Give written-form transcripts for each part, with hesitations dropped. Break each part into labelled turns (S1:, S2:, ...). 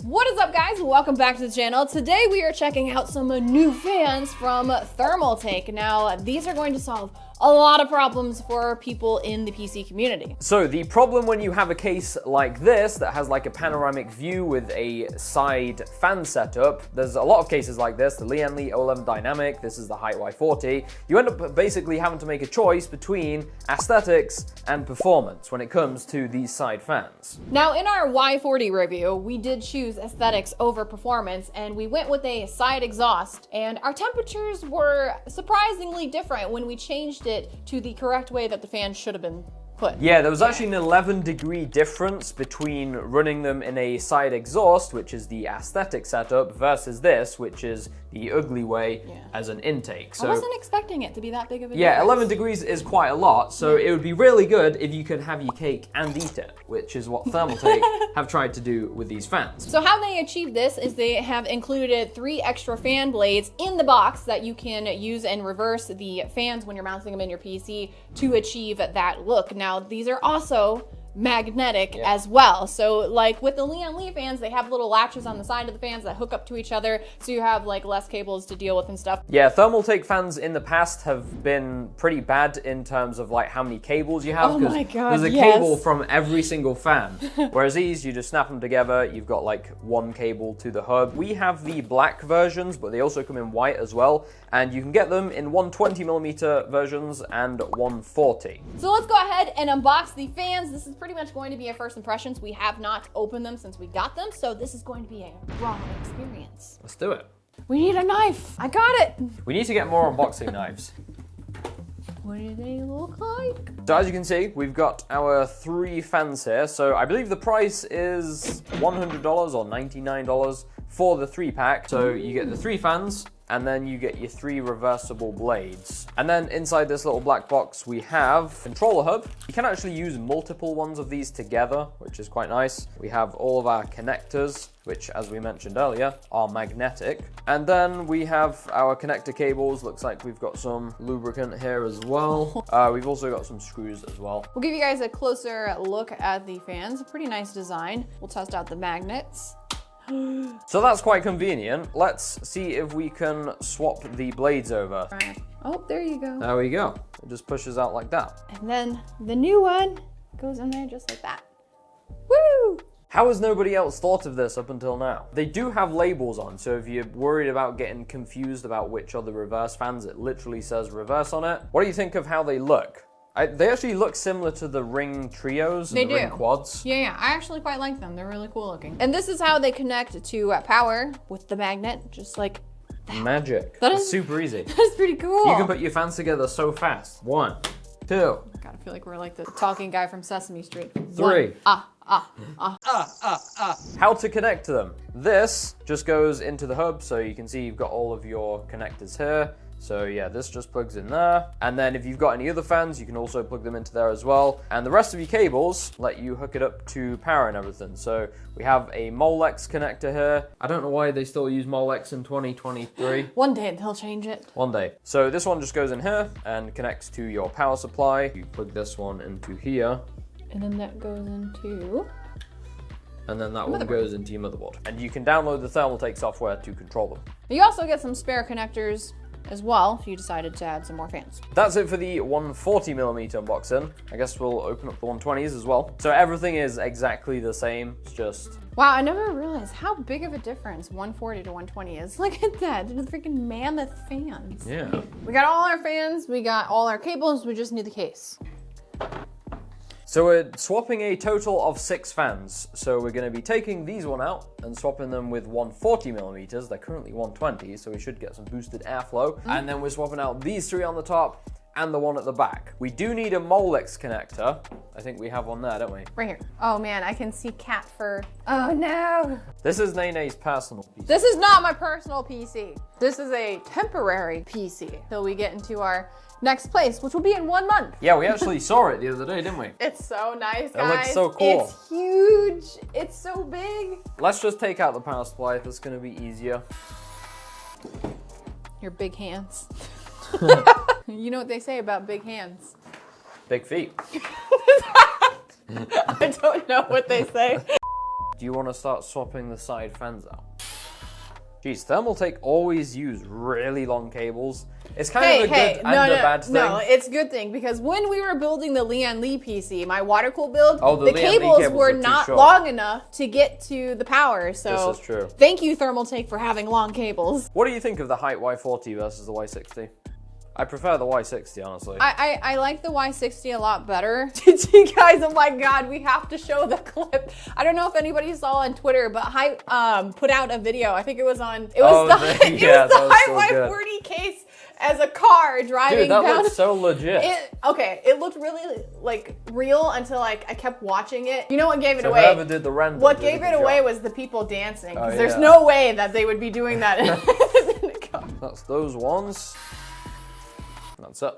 S1: What is up, guys? Welcome back to the channel. Today we are checking out some new fans from Thermaltake. Now, these are going to solve a lot of problems for people in the PC community.
S2: So the problem when you have a case like this that has like a panoramic view with a side fan setup, there's a lot of cases like this, the Naynay O11 Dynamic, this is the Height Y40, you end up basically having to make a choice between aesthetics and performance when it comes to these side fans.
S1: Now, in our Y40 review, we did choose aesthetics over performance, and we went with a side exhaust, and our temperatures were surprisingly different when we changed it to the correct way that the fan should have been put.
S2: Yeah, there was actually an 11-degree difference between running them in a side exhaust, which is the aesthetic setup, versus this, which is the ugly way as an intake.
S1: So I wasn't expecting it to be that big of a
S2: yeah,
S1: difference.
S2: 11 degrees is quite a lot, so it would be really good if you could have your cake and eat it, which is what Thermaltake have tried to do with these fans.
S1: So how they achieve this is they have included 3 extra fan blades in the box that you can use and reverse the fans when you're mounting them in your PC to achieve that look. Now, these are also magnetic as well. So like with the Naynay fans, they have little latches on the side of the fans that hook up to each other, so you have like less cables to deal with and stuff.
S2: Yeah, Thermaltake fans in the past have been pretty bad in terms of like how many cables you have.
S1: Oh my God,
S2: there's a cable from every single fan. Whereas these, you just snap them together, you've got like one cable to the hub. We have the black versions, but they also come in white as well. And you can get them in 120mm versions and 140.
S1: So let's go ahead and unbox the fans. This is pretty much going to be a first impressions. We have not opened them since we got them, so this is going to be a raw experience.
S2: Let's do it.
S1: We need a knife. I got it.
S2: We need to get more unboxing knives.
S1: What do they look like?
S2: So as you can see, we've got our 3 fans here. So I believe the price is $100 or $99 for the 3-pack. So you get the 3 fans, and then you get your 3 reversible blades. And then inside this little black box, we have controller hub. You can actually use multiple ones of these together, which is quite nice. We have all of our connectors, which, as we mentioned earlier, are magnetic. And then we have our connector cables. Looks like we've got some lubricant here as well. We've also got some screws as well.
S1: We'll give you guys a closer look at the fans. A pretty nice design. We'll test out the magnets.
S2: So that's quite convenient. Let's see if we can swap the blades over.
S1: Right. Oh, there you go.
S2: There we go. It just pushes out like that.
S1: And then the new one goes in there just like that. Woo!
S2: How has nobody else thought of this up until now? They do have labels on, so if you're worried about getting confused about which are the reverse fans, it literally says reverse on it. What do you think of how they look? They actually look similar to the ring trios and the ring quads.
S1: Yeah, I actually quite like them. They're really cool looking. And this is how they connect to power with the magnet, just like that.
S2: Magic.
S1: That
S2: is super easy.
S1: That's pretty cool.
S2: You can put your fans together so fast. 1, 2.
S1: Oh my God, I feel like we're like the talking guy from Sesame Street.
S2: 3.
S1: 1.
S2: How to connect to them. This just goes into the hub, so you can see you've got all of your connectors here. So yeah, this just plugs in there. And then if you've got any other fans, you can also plug them into there as well. And the rest of your cables let you hook it up to power and everything. So we have a Molex connector here. I don't know why they still use Molex in 2023.
S1: One day they'll change it.
S2: One day. So this one just goes in here and connects to your power supply. You plug this one into here.
S1: And then that goes into...
S2: And then that one goes into your motherboard. And you can download the Thermaltake software to control them.
S1: You also get some spare connectors as well if you decided to add some more fans.
S2: That's it for the 140mm unboxing. I guess we'll open up the 120s as well. So everything is exactly the same. It's just...
S1: Wow, I never realized how big of a difference 140 to 120 is. Look at that, the freaking mammoth fans.
S2: Yeah.
S1: We got all our fans, we got all our cables, we just need the case.
S2: So we're swapping a total of 6 fans. So we're going to be taking these one out and swapping them with 140mm. They're currently 120, so we should get some boosted airflow. And then we're swapping out these 3 on the top and the one at the back. We do need a Molex connector. I think we have one there, don't we?
S1: Right here. Oh man, I can see cat fur. Oh no.
S2: This is Naynay's personal PC.
S1: This is not my personal PC. This is a temporary PC till we get into our next place, which will be in 1 month.
S2: Yeah, we actually saw it the other day, didn't we?
S1: It's so nice, guys.
S2: It looks so cool.
S1: It's huge. It's so big.
S2: Let's just take out the power supply. That's going to be easier.
S1: Your big hands. You know what they say about big hands?
S2: Big feet.
S1: I don't know what they say.
S2: Do you want to start swapping the side fans out? Geez, Thermaltake always use really long cables. It's kind of a good and a bad thing.
S1: No, it's a good thing because when we were building the Lian Li PC, my water cooled build,
S2: the
S1: cables were not long enough to get to the power. So
S2: this is true.
S1: Thank you, Thermaltake, for having long cables.
S2: What do you think of the Height Y40 versus the Y60? I prefer the Y60, honestly.
S1: I like the Y60 a lot better. You guys, oh my God, we have to show the clip. I don't know if anybody saw on Twitter, but Hype put out a video. I think it was on, it was the Height Y40 case as a car driving down.
S2: Dude, that looks so legit.
S1: It looked really like real until like I kept watching it. You know what gave it away?
S2: Whoever did the render
S1: what gave it away was the people dancing. Because there's no way that they would be doing that in a car.
S2: That's those ones. That's it.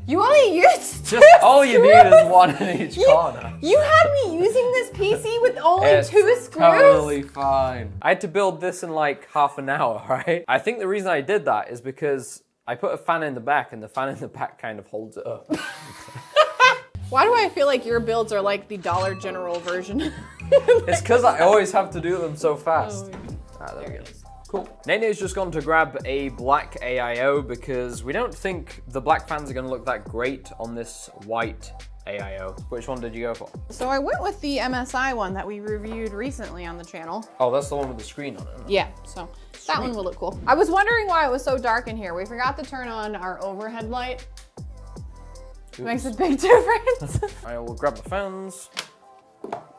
S1: You only used two
S2: all you need is one in each corner.
S1: You had me using this PC with only two screws?
S2: Totally fine. I had to build this in like half an hour, right? I think the reason I did that is because I put a fan in the back and the fan in the back kind of holds it up.
S1: Why do I feel like your builds are like the Dollar General version?
S2: It's because I always have to do them so fast.
S1: There we go.
S2: Cool. Naynay's just gone to grab a black AIO because we don't think the black fans are going to look that great on this white AIO. Which one did you go for?
S1: So I went with the MSI one that we reviewed recently on the channel.
S2: Oh, that's the one with the screen on it, isn't it?
S1: Yeah, so that one will look cool. I was wondering why it was so dark in here. We forgot to turn on our overhead light. It makes a big difference.
S2: I will grab the fans.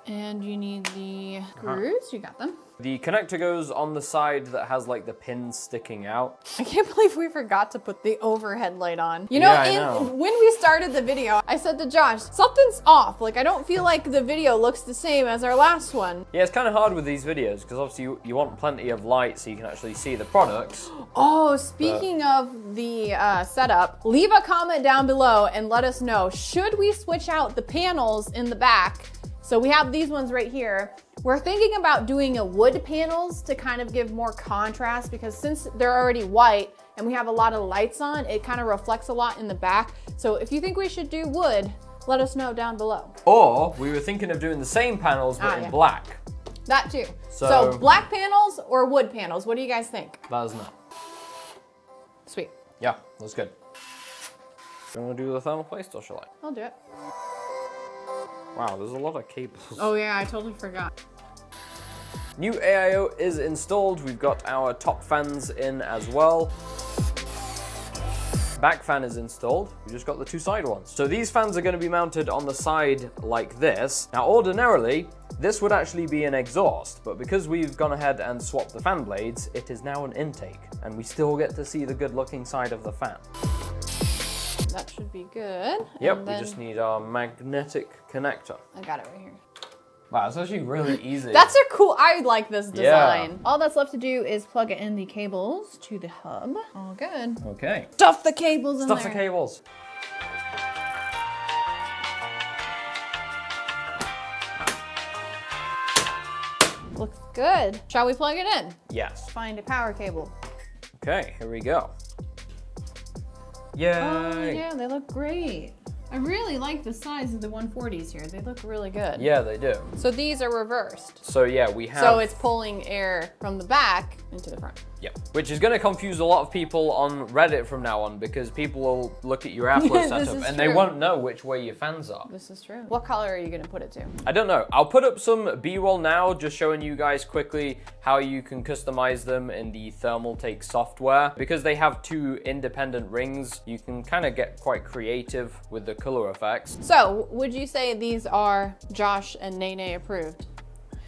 S1: And you need the screws, you got them.
S2: The connector goes on the side that has like the pins sticking out.
S1: I can't believe we forgot to put the overhead light on. You know, when we started the video, I said to Josh, something's off. Like, I don't feel like the video looks the same as our last one.
S2: Yeah, it's kind of hard with these videos because obviously you want plenty of light so you can actually see the products.
S1: Oh, speaking of the setup, leave a comment down below and let us know, should we switch out the panels in the back? So we have these ones right here. We're thinking about doing a wood panels to kind of give more contrast because since they're already white and we have a lot of lights on, it kind of reflects a lot in the back. So if you think we should do wood, let us know down below.
S2: Or we were thinking of doing the same panels but in black.
S1: That too. So black panels or wood panels, what do you guys think?
S2: Let us know.
S1: Sweet.
S2: Yeah, that's good. Do you want to do the thermal paste or shall I?
S1: I'll do it.
S2: Wow, there's a lot of cables.
S1: Oh yeah, I totally forgot.
S2: New AIO is installed. We've got our top fans in as well. Back fan is installed. We just got the two side ones. So these fans are going to be mounted on the side like this. Now, ordinarily, this would actually be an exhaust, but because we've gone ahead and swapped the fan blades, it is now an intake, and we still get to see the good looking side of the fan.
S1: That should be good.
S2: Yep, we just need our magnetic connector.
S1: I got it right here.
S2: Wow, it's actually really easy.
S1: That's a cool, I like this design. Yeah. All that's left to do is plug in the cables to the hub. All good.
S2: Okay.
S1: Stuff the cables in there.
S2: Stuff the cables.
S1: Looks good. Shall we plug it in?
S2: Yes.
S1: Find a power cable.
S2: Okay, here we go. Yay!
S1: Oh yeah, they look great. I really like the size of the 140s here. They look really good.
S2: Yeah, they do.
S1: So these are reversed.
S2: So yeah, we have...
S1: So it's pulling air from the back into the front.
S2: Yep. Which is going to confuse a lot of people on Reddit from now on because people will look at your airflow setup and they won't know which way your fans are.
S1: This is true. What color are you going to put it to?
S2: I don't know. I'll put up some B-roll now, just showing you guys quickly how you can customize them in the Thermaltake software. Because they have two independent rings, you can kind of get quite creative with the color effects.
S1: So, would you say these are Josh and Naynay approved?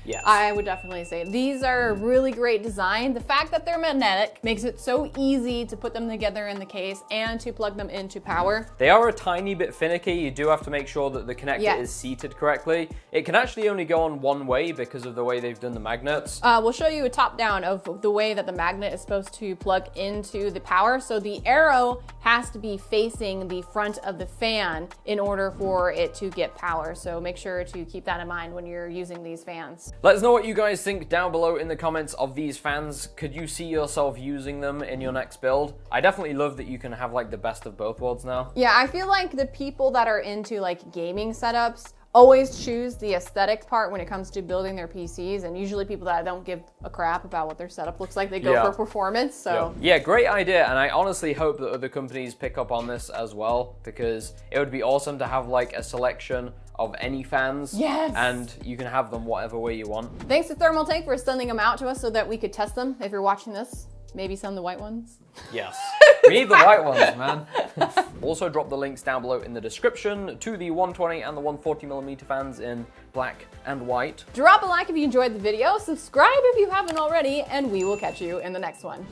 S2: Yes.
S1: I would definitely say these are a really great design. The fact that they're magnetic makes it so easy to put them together in the case and to plug them into power.
S2: They are a tiny bit finicky. You do have to make sure that the connector is seated correctly. It can actually only go on one way because of the way they've done the magnets.
S1: We'll show you a top down of the way that the magnet is supposed to plug into the power. So the arrow has to be facing the front of the fan in order for it to get power. So make sure to keep that in mind when you're using these fans.
S2: Let us know what you guys think down below in the comments of these fans. Could you see yourself using them in your next build? I definitely love that you can have like the best of both worlds now.
S1: Yeah, I feel like the people that are into like gaming setups always choose the aesthetic part when it comes to building their PCs, and usually people that don't give a crap about what their setup looks like, they go for performance. So
S2: yeah, great idea, and I honestly hope that other companies pick up on this as well, because it would be awesome to have like a selection of any fans.
S1: Yes.
S2: And you can have them whatever way you want.
S1: Thanks to Thermaltake for sending them out to us so that we could test them. If you're watching this, maybe some of the white ones.
S2: Yes. We need the white ones, man. Also drop the links down below in the description to the 120 and the 140mm fans in black and white.
S1: Drop a like if you enjoyed the video, subscribe if you haven't already, and we will catch you in the next one.